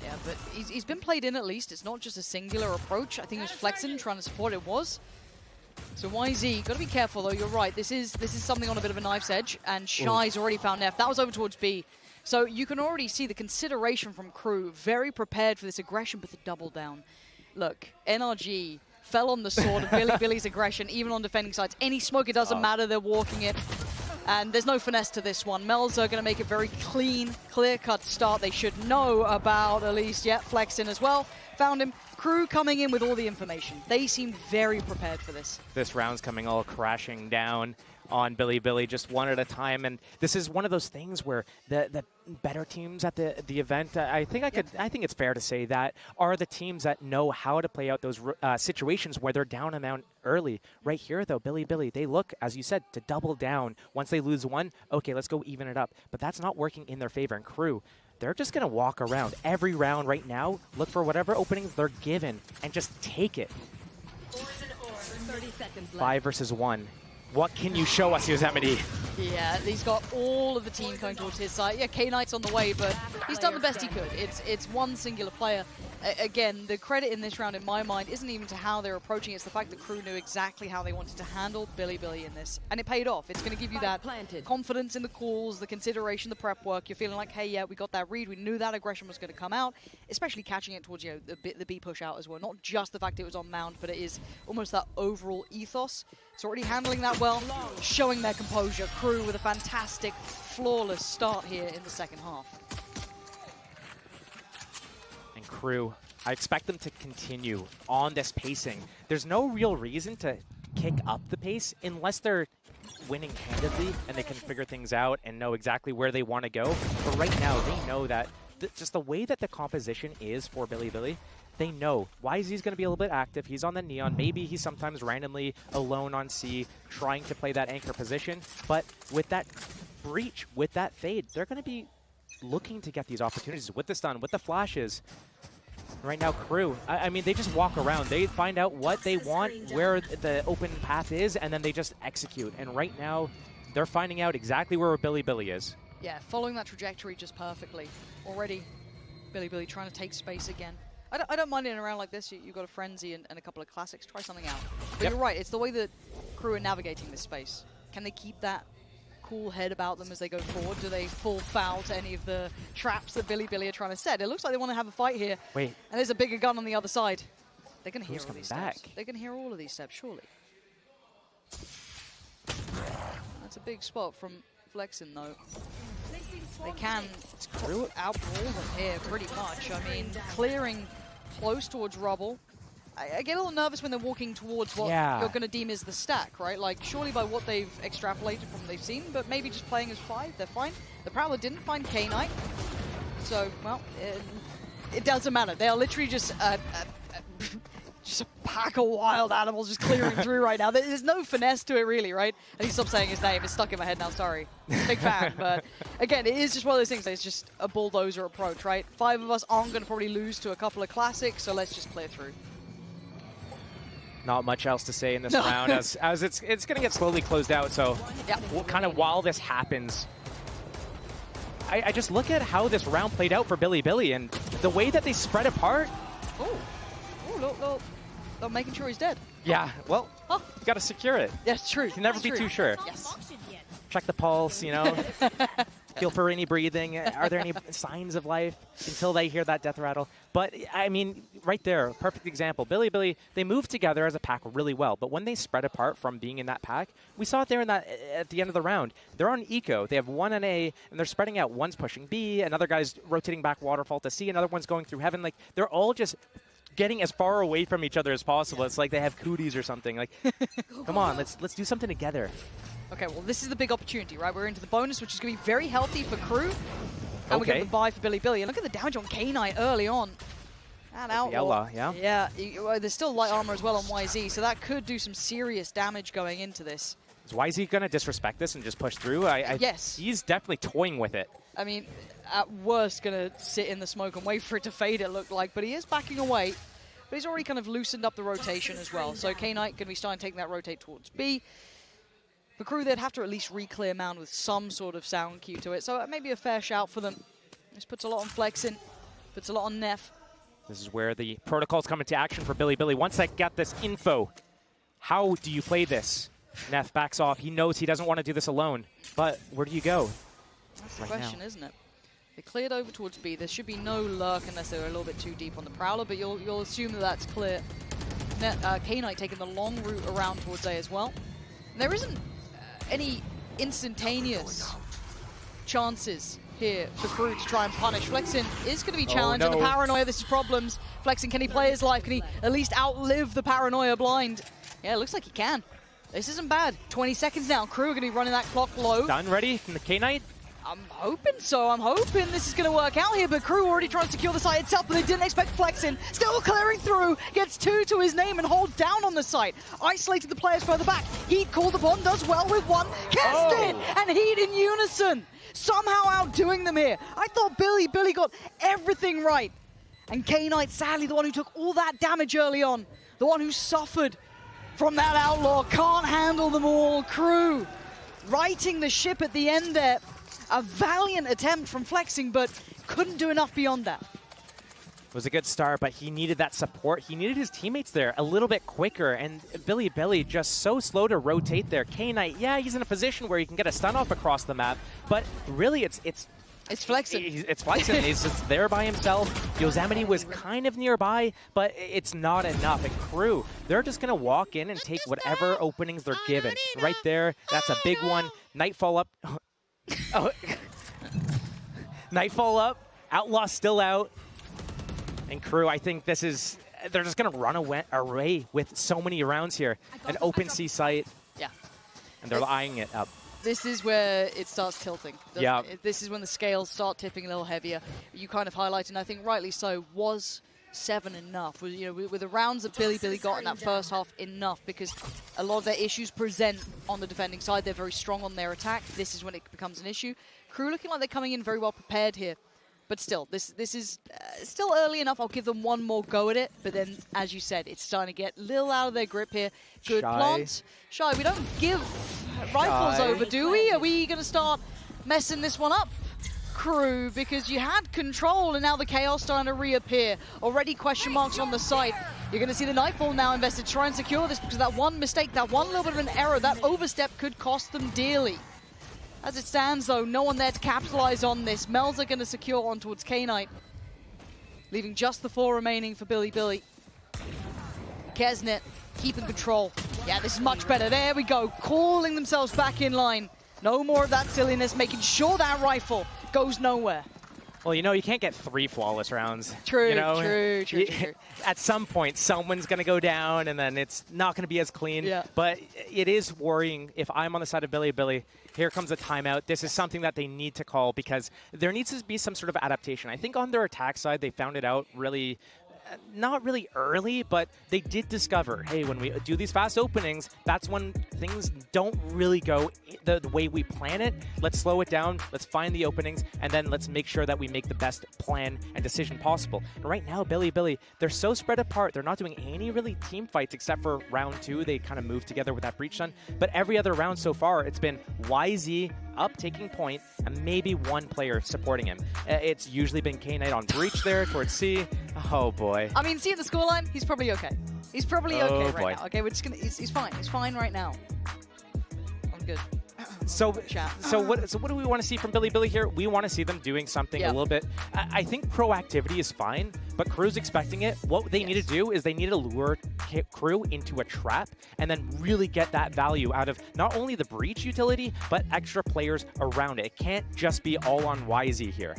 Yeah, but he's been played in at least. It's not just a singular approach. I think it was Flexin trying to support it was. So YZ, got to be careful though, you're right. This is something on a bit of a knife's edge, and Shy's already found F. That was over towards B. So you can already see the consideration from Crew, very prepared for this aggression, but the double down. Look, NRG fell on the sword of Bilibili's aggression, even on defending sides. Any smoke, it doesn't matter, they're walking it. And there's no finesse to this one. Mel's are going to make it very clean, clear-cut start. They should know about at least, yeah, Flexin as well. Found him. Crew coming in with all the information. They seemed very prepared for this. This round's coming all crashing down on Bilibili just one at a time, and this is one of those things where the better teams at the event, I think it's fair to say that, are the teams that know how to play out those situations where they're down and down early. Right here, though, Bilibili, they look, as you said, to double down. Once they lose one, okay, let's go even it up. But that's not working in their favor. And Crew, they're just going to walk around every round right now, look for whatever openings they're given, and just take it. 5 versus 1. What can you show us, Yosemite? Yeah, he's got all of the team coming towards his side. Yeah, K-Knight's on the way, but he's done the best he could. It's one singular player. Again, the credit in this round, in my mind, isn't even to how they're approaching it. It's the fact that Crew knew exactly how they wanted to handle Bilibili in this. And it paid off. It's going to give you that confidence in the calls, the consideration, the prep work. You're feeling like, hey, yeah, we got that read. We knew that aggression was going to come out, especially catching it towards, you know, the B push out as well. Not just the fact it was on mound, but it is almost that overall ethos. It's already handling that well, showing their composure. Crew with a fantastic, flawless start here in the second half. And Crew, I expect them to continue on this pacing. There's no real reason to kick up the pace unless they're winning handedly and they can figure things out and know exactly where they want to go. But right now, they know that just the way that the composition is for Bilibili, they know YZ's going to be a little bit active. He's on the Neon. Maybe he's sometimes randomly alone on C, trying to play that anchor position. But with that breach, with that fade, they're going to be looking to get these opportunities with the stun, with the flashes. Right now, Crew, I mean, they just walk around. They find out what they want, where the open path is, and then they just execute. And right now, they're finding out exactly where Bilibili is. Yeah, following that trajectory just perfectly. Already, Bilibili trying to take space again. I don't mind it in a round like this. You've got a Frenzy and a couple of classics. Try something out. But you're right, it's the way that Crew are navigating this space. Can they keep that cool head about them as they go forward? Do they fall foul to any of the traps that Bilibili are trying to set? It looks like they want to have a fight here. Wait. And there's a bigger gun on the other side. They can hear all these back? steps. They can hear all of these steps, surely. That's a big spot from Flexin, though. They can outbrawl them here pretty much. I mean, clearing close towards rubble. I get a little nervous when they're walking towards what you're going to deem is the stack, right? Like, surely by what they've extrapolated from what they've seen, but maybe just playing as 5, they're fine. The Prowler didn't find K-Knight, so, well, it doesn't matter. They are literally just just a pack of wild animals just clearing through right now. There's no finesse to it, really, right? I need to stop saying his name. It's stuck in my head now, sorry. Big fan, but again, it is just one of those things. It's just a bulldozer approach, right? 5 of us aren't going to probably lose to a couple of classics, so let's just clear through. Not much else to say in this round, as it's going to get slowly closed out. So, kind of while this happens, I just look at how this round played out for Bilibili and the way that they spread apart. Oh, look, they're making sure he's dead. Yeah, well, you got to secure it. That's true. You can never be too sure. Yes. Check the pulse, you know. feel for any breathing. Are there any signs of life until they hear that death rattle? But, I mean, right there, perfect example. Bilibili, they move together as a pack really well, but when they spread apart from being in that pack, we saw it there at the end of the round. They're on Eco. They have one on A, and they're spreading out. One's pushing B, another guy's rotating back Waterfall to C, another one's going through Heaven. Like, they're all just getting as far away from each other as possible. It's like they have cooties or something. Like, come on, let's do something together. Okay, well, this is the big opportunity, right? We're into the bonus, which is going to be very healthy for Crew. And we're going to buy for Bilibili. And look at the damage on K-Knight early on. That Outlaw. Yeah. Yeah, there's still light armor as well on YZ, so that could do some serious damage going into this. Is YZ going to disrespect this and just push through? Yes. He's definitely toying with it. I mean, at worst, going to sit in the smoke and wait for it to fade, it looked like. But he is backing away. But he's already kind of loosened up the rotation as well. So K-Knight going to be starting taking that rotate towards B. For Crew, they'd have to at least re-clear Mound with some sort of sound cue to it. So maybe a fair shout for them. This puts a lot on Flexin, puts a lot on Neff. This is where the protocols come into action for Bilibili. Once they get this info, how do you play this? Neff backs off. He knows he doesn't want to do this alone. But where do you go? That's the question, isn't it? They cleared over towards B. There should be no lurk unless they're a little bit too deep on the Prowler, but you'll assume that that's clear. K-Knight taking the long route around towards A as well. And there isn't any instantaneous chances here for Crew to try and punish. Flexin is going to be challenged in the paranoia. This is problems. Flexin, can he play his life? Can he at least outlive the paranoia blind? Yeah, it looks like he can. This isn't bad. 20 seconds now. Crew are going to be running that clock low. Done, ready from the K-Knight? I'm hoping so. I'm hoping this is going to work out here, but Crew already trying to secure the site itself, but they didn't expect Flexin. Still clearing through, gets 2 to his name and hold down on the site. Isolated the players further back. Heat called upon, does well with one. Keston and Heat in unison. Somehow outdoing them here. I thought Billy got everything right. And K-Knight, sadly, the one who took all that damage early on. The one who suffered from that Outlaw. Can't handle them all. Crew righting the ship at the end there. A valiant attempt from Flexing, but couldn't do enough beyond that. It was a good start, but he needed that support. He needed his teammates there a little bit quicker, and Bilibili just so slow to rotate there. K-Knight, yeah, he's in a position where he can get a stun off across the map, but really it's Flexing. It's Flexing. He's just there by himself. Yosemite was kind of nearby, but it's not enough. And Crew, they're just going to walk in and take whatever openings they're given. Right there, that's a big one. Nightfall up. Oh. Nightfall up. Outlaw still out. And Crew, I think this is... They're just going to run away with so many rounds here. An open C site. Yeah. And they're eyeing it up. This is where it starts tilting. Yeah. This is when the scales start tipping a little heavier. You kind of highlighted, and I think rightly so, was 7 enough? Was, with the rounds that Bilibili got in that first half enough? Because a lot of their issues present on the defending side. They're very strong on their attack. This is when it becomes an issue. Crew looking like they're coming in very well prepared here. But still, this is still early enough. I'll give them one more go at it. But then, as you said, it's starting to get a little out of their grip here. Good plant. Shy, we don't give rifles over, do we? Are we going to start messing this one up, Crew? Because you had control, and now the chaos starting to reappear. Already question marks on the site. You're going to see the Nightfall now invested. Try and secure this, because that one mistake, that one little bit of an error, that overstep could cost them dearly. As it stands, though, no one there to capitalize on this. Mel's are going to secure on towards K-Knight, leaving just the 4 remaining for Bilibili. Kesnet keeping control. Yeah, this is much better. There we go, calling themselves back in line. No more of that silliness, making sure that rifle goes nowhere. Well, you know, you can't get 3 flawless rounds. True, you know? true. At some point, someone's going to go down, and then it's not going to be as clean. Yeah. But it is worrying if I'm on the side of Bilibili. Here comes a timeout. This is something that they need to call because there needs to be some sort of adaptation. I think on their attack side, they found it out really... not really early, but they did discover, hey, when we do these fast openings, that's when things don't really go the way we plan it. Let's slow it down, let's find the openings, and then let's make sure that we make the best plan and decision possible. And right now, Bilibili, they're so spread apart. They're not doing any really team fights except for round 2. They kind of moved together with that breach stun. But every other round so far, it's been YZ up taking point and maybe one player supporting him. It's usually been K-Knight on breach there towards C. Oh boy. I mean, see at the scoreline, he's probably okay. He's probably okay right now. Okay, we're just gonna. He's fine. He's fine right now. I'm good. So chat. what do we want to see from Bilibili here? We want to see them doing something a little bit. I think proactivity is fine, but Krew's expecting it. What they need to do is they need to lure Krew into a trap and then really get that value out of not only the breach utility, but extra players around it. It can't just be all on YZ here.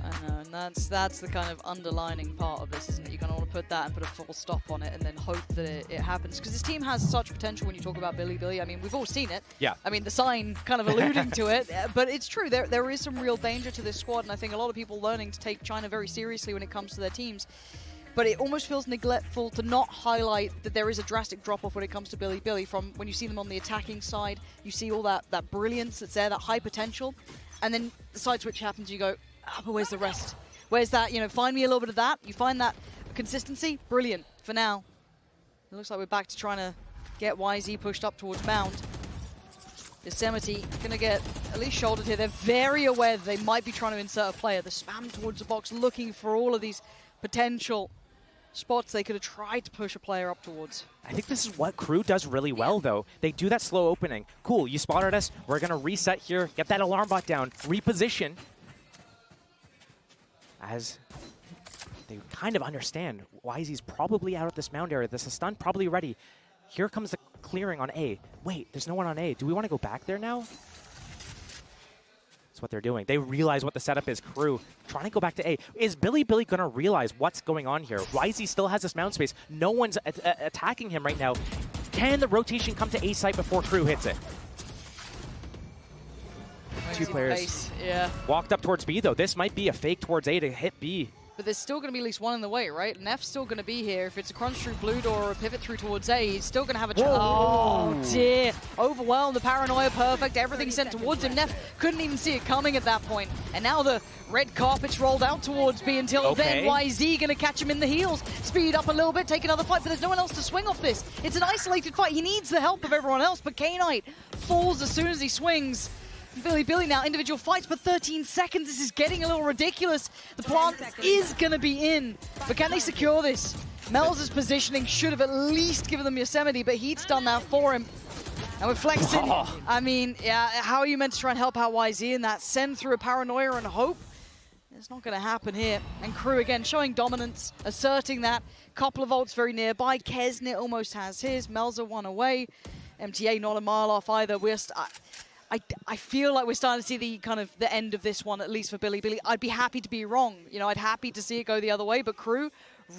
I know, and that's the kind of underlining part of this, isn't it? You kind of want to put that and put a full stop on it and then hope that it happens. Because this team has such potential when you talk about Bilibili. I mean, we've all seen it. Yeah. I mean, the sign kind of alluding to it. But it's true, there is some real danger to this squad, and I think a lot of people learning to take China very seriously when it comes to their teams. But it almost feels neglectful to not highlight that there is a drastic drop-off when it comes to Bilibili. From when you see them on the attacking side, you see all that brilliance that's there, that high potential. And then the side switch happens, you go, but where's the rest? Where's that? You know, find me a little bit of that. You find that consistency, brilliant. For now, it looks like we're back to trying to get YZ pushed up towards Mound. Yosemite going to get at least shouldered here. They're very aware that they might be trying to insert a player. The spam towards the box, looking for all of these potential spots they could have tried to push a player up towards. I think this is what Krew does really well, though. They do that slow opening. Cool, you spotted us. We're going to reset here, get that alarm bot down, reposition. As they kind of understand YZ's probably out of this mound area. This is stun, probably ready. Here comes the clearing on A. Wait, there's no one on A. Do we want to go back there now? That's what they're doing. They realize what the setup is. Krew trying to go back to A. Is Bilibili going to realize what's going on here? YZ still has this mound space. No one's attacking him right now. Can the rotation come to A site before Krew hits it? Two players walked up towards B, though. This might be a fake towards A to hit B. But there's still going to be at least one in the way, right? Neff's still going to be here. If it's a crunch through blue door or a pivot through towards A, he's still going to have a chance. Oh, dear. Overwhelmed, the paranoia perfect. Everything sent towards him. Neff couldn't even see it coming at that point. And now the red carpet's rolled out towards B until then YZ going to catch him in the heels. Speed up a little bit, take another fight, but there's no one else to swing off this. It's an isolated fight. He needs the help of everyone else, but K-Knight falls as soon as he swings. Bilibili now, individual fights, but 13 seconds. This is getting a little ridiculous. The plant is going to be in, but can they secure this? Mel's positioning should have at least given them Yosemite, but he's done that for him. And with flexing, I mean, yeah, how are you meant to try and help out YZ in that? Send through a paranoia and hope? It's not going to happen here. And Krew again showing dominance, asserting that. Couple of ults very nearby. Kesnit almost has his. Melza one away. MTA not a mile off either. I feel like we're starting to see the end of this one, at least for Bilibili. I'd be happy to be wrong. You know, I'd happy to see it go the other way, but Krew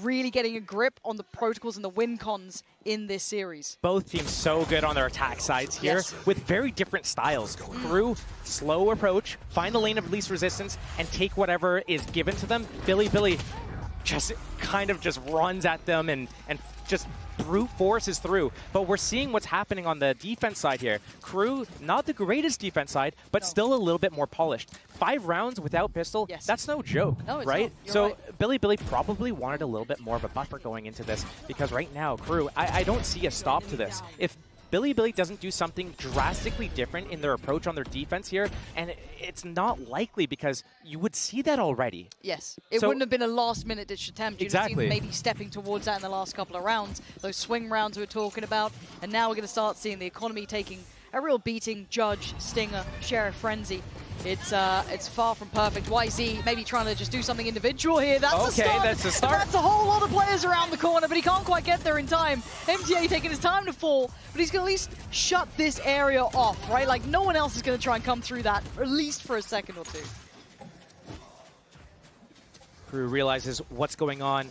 really getting a grip on the protocols and the win cons in this series. Both teams so good on their attack sides here with very different styles. Krew, slow approach, find the lane of least resistance, and take whatever is given to them. Bilibili just kind of just runs at them and just brute forces through. But we're seeing what's happening on the defense side here. Krew, not the greatest defense side, but still a little bit more polished. 5 rounds without pistol, that's no joke, right? So Bilibili probably wanted a little bit more of a buffer going into this, because right now, Krew, I don't see a stop to this. If Bilibili doesn't do something drastically different in their approach on their defense here, and it's not likely because you would see that already. Yes, it wouldn't have been a last-minute ditch attempt. You'd have seen them maybe stepping towards that in the last couple of rounds, those swing rounds we were talking about, and now we're going to start seeing the economy taking a real beating. Judge, Stinger, Sheriff Frenzy. It's far from perfect. YZ maybe trying to just do something individual here. That's the start. That's the start. That's a whole lot of players around the corner, but he can't quite get there in time. MTA taking his time to fall, but he's going to at least shut this area off, right? Like, no one else is going to try and come through that, at least for a second or two. Krew realizes what's going on,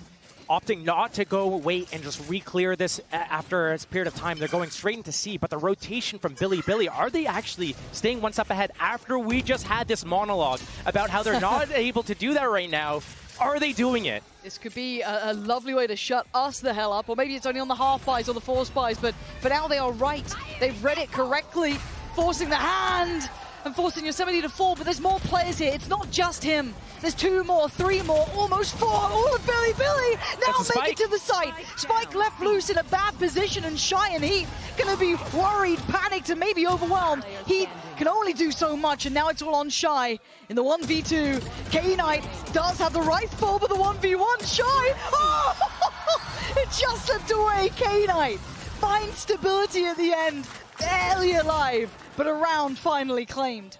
opting not to go wait and just re-clear this after a period of time. They're going straight into C, but the rotation from Bilibili, are they actually staying one step ahead after we just had this monologue about how they're not able to do that right now? Are they doing it? This could be a lovely way to shut us the hell up, or maybe it's only on the half buys or the force buys, but for now they are right. They've read it correctly, forcing the hand and forcing Yosemite to fall, but there's more players here. It's not just him. There's 2 more, 3 more, almost 4. All of Bilibili now make it to the site. Spike left loose in a bad position, and Shy and Heat gonna be worried, panicked, and maybe overwhelmed. Heat can only do so much, and now it's all on Shy in the 1v2. K-Knight does have the rifle, but the 1v1, Shy, oh! It just slipped away. K-Knight finds stability at the end, barely alive. but a round finally claimed.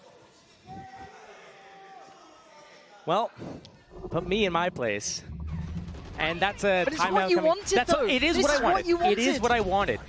Well, put me in my place. And that's a but it's timeout what you coming. wanted, though. It is this what I wanted. What you wanted. It is what I wanted.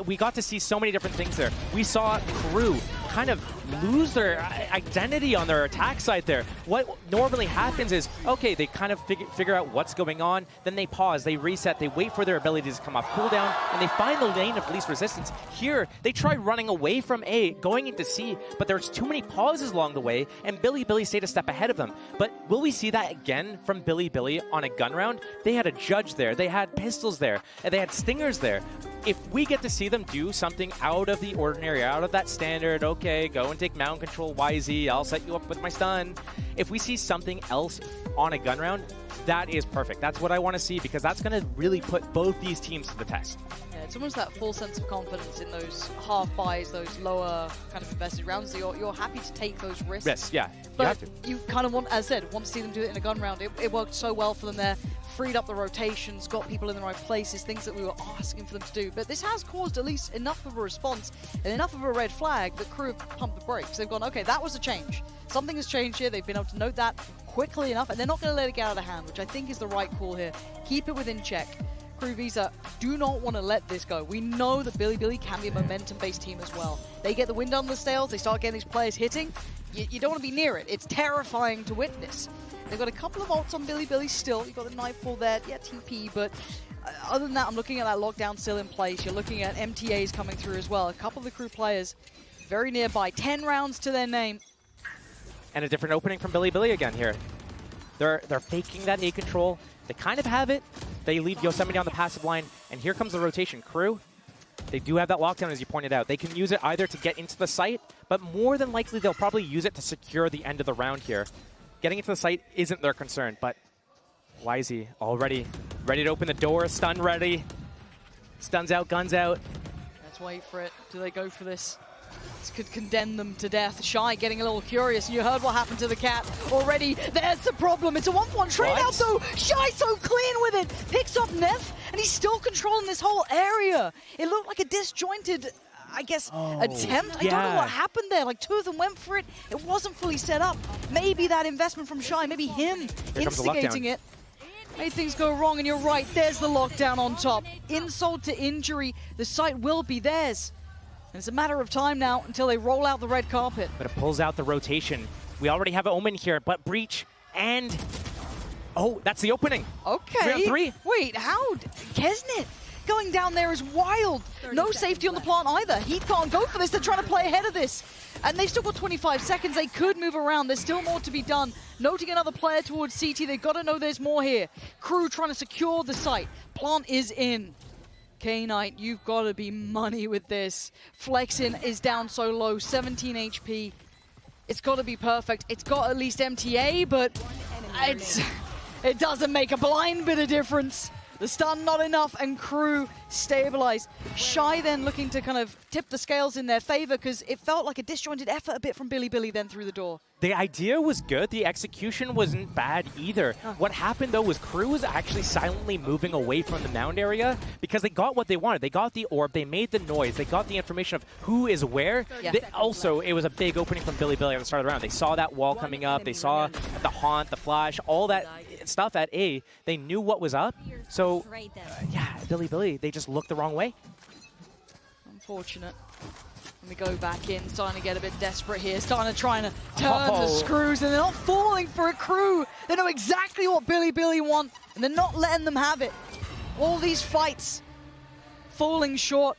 We got to see so many different things there. We saw Crew kind of lose their identity on their attack side there. What normally happens is, okay, they kind of figure out what's going on, then they pause, they reset, they wait for their abilities to come off cooldown, and they find the lane of least resistance. Here, they try running away from A, going into C, but there's too many pauses along the way, and Bilibili stayed a step ahead of them. But will we see that again from Bilibili on a gun round? They had a judge there, they had pistols there, and they had stingers there. If we get to see them do something out of the ordinary, out of that standard, okay, go and take mound control, YZ, I'll set you up with my stun. If we see something else on a gun round, that is perfect. That's what I want to see, because that's going to really put both these teams to the test. Yeah, it's almost that full sense of confidence in those half buys, those lower kind of invested rounds. So you're happy to take those risks. Yes, yeah. But you kind of want, as I said, want to see them do it in a gun round. It worked so well for them there. Freed up the rotations, got people in the right places, things that we were asking for them to do. But this has caused at least enough of a response and enough of a red flag that Crew have pumped the brakes. They've gone, okay, that was a change. Something has changed here. They've been able to note that quickly enough, and they're not going to let it get out of hand, which I think is the right call here. Keep it within check. Kruvisa do not want to let this go. We know that Bilibili can be a momentum-based team as well. They get the wind on the sails, they start getting these players hitting. You don't want to be near it. It's terrifying to witness. They've got a couple of ults on Bilibili still. You've got the Nightfall there, yeah, TP, but other than that, I'm looking at that lockdown still in place. You're looking at MTAs coming through as well. A couple of the Crew players very nearby. 10 rounds to their name. And a different opening from Bilibili again here. They're faking that A control. They kind of have it. They leave Yosemite on the passive line, and here comes the rotation. Crew, they do have that lockdown, as you pointed out. They can use it either to get into the site, but more than likely they'll probably use it to secure the end of the round here. Getting into the site isn't their concern, but YZ already ready to open the door, stun ready. Stuns out, guns out. Let's wait for it. Do they go for this? This could condemn them to death. Shy getting a little curious. You heard what happened to the cat already. There's the problem. It's a 1-for-1 trade out though. Shy so clean with it. Picks up Neff, and he's still controlling this whole area. It looked like a disjointed, I guess, attempt. I don't know what happened there. Like, two of them went for it. It wasn't fully set up. Maybe that investment from Shy, maybe him instigating it, made things go wrong. And you're right, there's the lockdown on top. Insult to injury, the site will be theirs. And it's a matter of time now until they roll out the red carpet. But it pulls out the rotation. We already have an Omen here, but Breach and... Oh, that's the opening. Okay. 3-on-3. Wait, how? Kesnet going down there is wild. No safety on the plant either. He can't go for this. They're trying to play ahead of this. And they've still got 25 seconds. They could move around. There's still more to be done. Noting another player towards CT. They've got to know there's more here. Crew trying to secure the site. Plant is in. K-Knight, you've got to be money with this. Flexin is down so low, 17 HP. It's got to be perfect. It's got at least MTA, but it doesn't make a blind bit of difference. The stun not enough, and Crew stabilized. Shy then looking to kind of tip the scales in their favor, because it felt like a disjointed effort a bit from Bilibili then through the door. The idea was good. The execution wasn't bad either. What happened, though, was Crew was actually silently moving away from the mound area because they got what they wanted. They got the orb. They made the noise. They got the information of who is where. Yeah. Also, it was a big opening from Bilibili at the start of the round. They saw that wall coming up. They saw the haunt, the flash, all that stuff at A. They knew what was up. So, yeah, Bilibili, they just looked the wrong way. Unfortunate. And we go back in, starting to get a bit desperate here, starting to try and turn the screws, and they're not falling for a Crew. They know exactly what Bilibili want, and they're not letting them have it. All these fights falling short.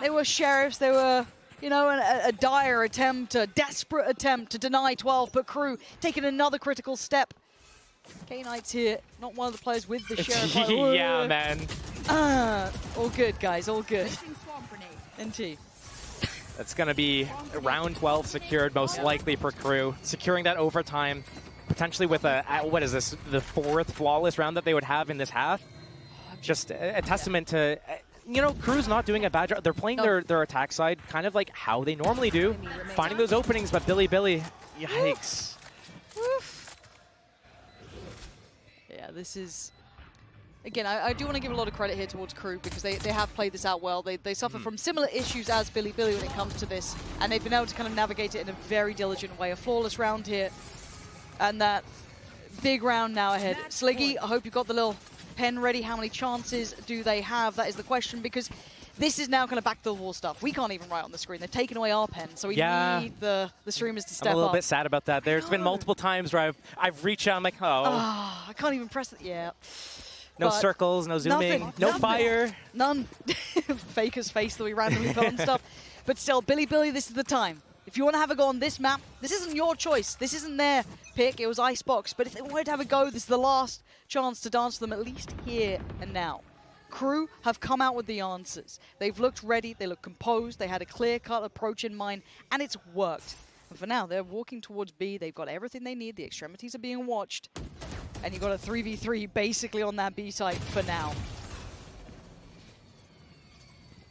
They were sheriffs, they were, you know, a dire attempt, a desperate attempt to deny 12, but Crew taking another critical step. K-Knight's here, not one of the players with the sheriff. Yeah, man. All good, guys, all good. NT. That's going to be round 12 secured, most likely for Crew. Securing that overtime, potentially with a, what is this, the 4th flawless round that they would have in this half. Just a testament to, you know, Crew's not doing a bad job. They're playing their attack side kind of like how they normally do, finding those openings, but Bilibili, yikes. Oof. Yeah, this is Again, I do want to give a lot of credit here towards Crew because they have played this out well. They suffer from similar issues as BILIBILI when it comes to this, and they've been able to kind of navigate it in a very diligent way. A flawless round here, and that big round now ahead. Sliggy, I hope you've got the little pen ready. How many chances do they have? That is the question, because this is now kind of back to the wall stuff. We can't even write on the screen. They've taken away our pen, so we need the streamers to step up. I'm a little bit sad about that. There's been multiple times where I've reached out, I'm like, I can't even press it. Yeah. No circles, no zooming, no fire. None. Faker's face that we randomly put on stuff. But still, BILIBILI, this is the time. If you want to have a go on this map, this isn't your choice. This isn't their pick. It was Icebox. But if they wanted to have a go, this is the last chance to dance to them, at least here and now. Crew have come out with the answers. They've looked ready. They look composed. They had a clear-cut approach in mind, and it's worked. And for now, they're walking towards B. They've got everything they need. The extremities are being watched. And you've got a 3v3 basically on that B site for now.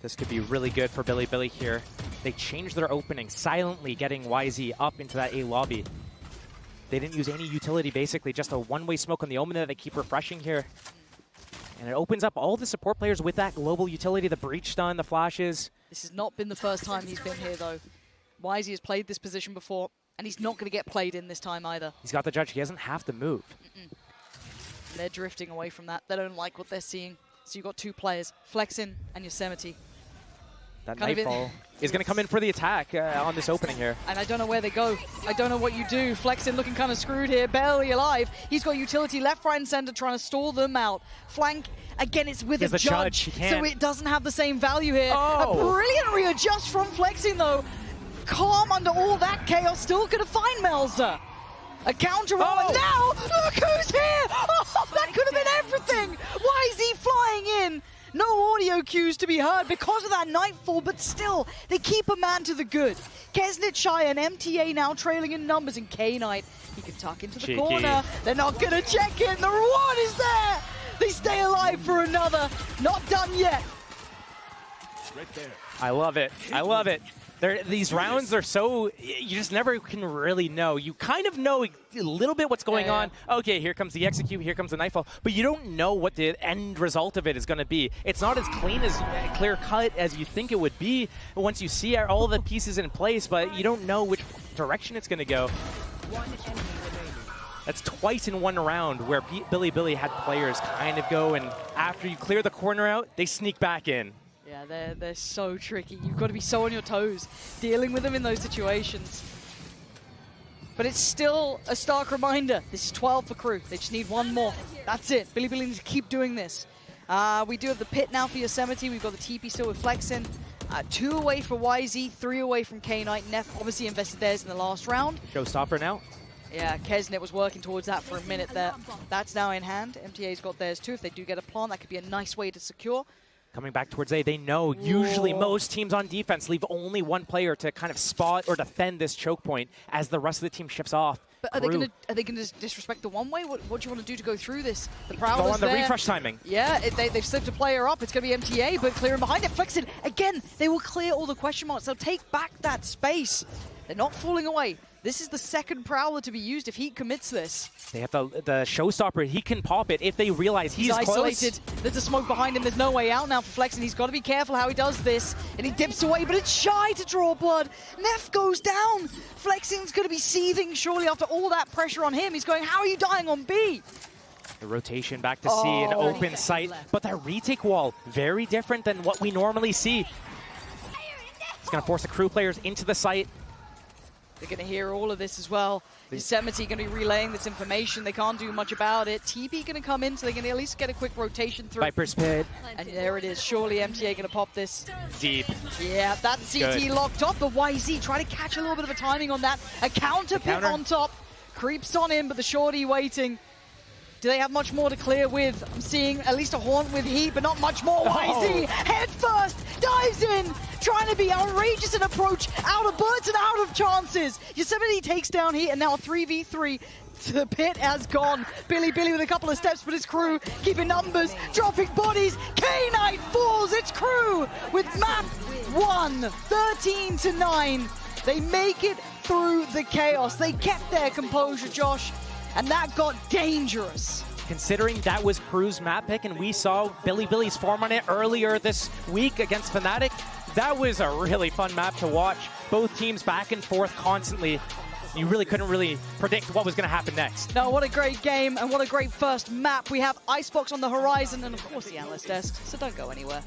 This could be really good for BILIBILI here. They changed their opening, silently getting YZ up into that A lobby. They didn't use any utility, basically, just a one-way smoke on the Omen that they keep refreshing here. And it opens up all the support players with that global utility, the breach stun, the flashes. This has not been the first time he's been here, though. YZ has played this position before, and he's not going to get played in this time either. He's got the judge. He doesn't have to move. They're drifting away from that. They don't like what they're seeing. So you've got two players, Flexin and Yosemite. That Nightfall is going to come in for the attack on this opening here. And I don't know where they go. I don't know what you do. Flexin looking kind of screwed here, barely alive. He's got utility left, right, and center trying to stall them out. Flank, again, it's with a judge, so it doesn't have the same value here. A brilliant readjust from Flexin, though. Calm under all that chaos, still going to find Melzer. A counter roll, and now, look who's here! Oh, that could have been everything! YZ flying in! No audio cues to be heard because of that Nightfall, but still, they keep a man to the good. Kesnit shy and MTA now trailing in numbers, and K-Knight, he can tuck into the corner. They're not going to check in, the reward is there! They stay alive for another, not done yet. Right there. I love it, I love it. These rounds are so, you just never can really know. You kind of know a little bit what's going on. Okay, here comes the execute, here comes the Nightfall, but you don't know what the end result of it is going to be. It's not as clean as clear cut as you think it would be once you see all the pieces in place, but you don't know which direction it's going to go. That's twice in one round where BILIBILI had players kind of go, and after you clear the corner out, they sneak back in. Yeah, they're so tricky. You've got to be so on your toes dealing with them in those situations. But it's still a stark reminder. This is 12 for Crew. They just need one more. That's it. BILIBILI needs to keep doing this. We do have the pit now for Yosemite. We've got the TP still with Flexin. 2 away for YZ, 3 away from K-Knight. Neff obviously invested theirs in the last round. Showstopper now. Yeah, Kesnit was working towards that for a minute there. That's now in hand. MTA's got theirs too. If they do get a plant, that could be a nice way to secure. Coming back towards A, they know usually most teams on defense leave only one player to kind of spot or defend this choke point as the rest of the team shifts off. But are they going to disrespect the one way? What do you want to do to go through this? The Prowler's go on the there. refresh timing. Yeah, they've slipped a player up. It's going to be MTA, but clearing behind it. Flexin, again, they will clear all the question marks. They'll take back that space. They're not falling away. This is the second Prowler to be used if he commits this. They have the Showstopper. He can pop it if they realize he's isolated. Close. There's a smoke behind him. There's no way out now for Flex, and he's got to be careful how he does this. And he dips away, but it's shy to draw blood. Neff goes down. Flexing's going to be seething surely after all that pressure on him. He's going, how are you dying on B? The rotation back to C, an open site. But that retake wall, very different than what we normally see. It's going to force the Crew players into the site. They're going to hear all of this as well. Yosemite going to be relaying this information. They can't do much about it. TP going to come in, so they can at least get a quick rotation through. Viper's Pit. And there it is. Surely MTA going to pop this. Deep. Yeah, that CT locked up. The YZ try to catch a little bit of a timing on that. A counter pit on top. Creeps on in, but the shorty waiting. Do they have much more to clear with? I'm seeing at least a Haunt with heat, but not much more. YZ head first, dives in, trying to be outrageous in approach, out of bullets and out of chances. Yosemite takes down heat, and now a 3v3. The pit has gone. BILIBILI with a couple of steps, but his Crew keeping numbers, dropping bodies. K-Knight falls. It's Crew with map 1, 13-9. They make it through the chaos. They kept their composure, Josh. And that got dangerous. considering that was Kruv's map pick, and we saw Bilibili's form on it earlier this week against Fnatic, that was a really fun map to watch. Both teams back and forth constantly. You really couldn't predict what was going to happen next. No, what a great game and what a great first map. We have Icebox on the horizon and of course the analyst desk, so don't go anywhere.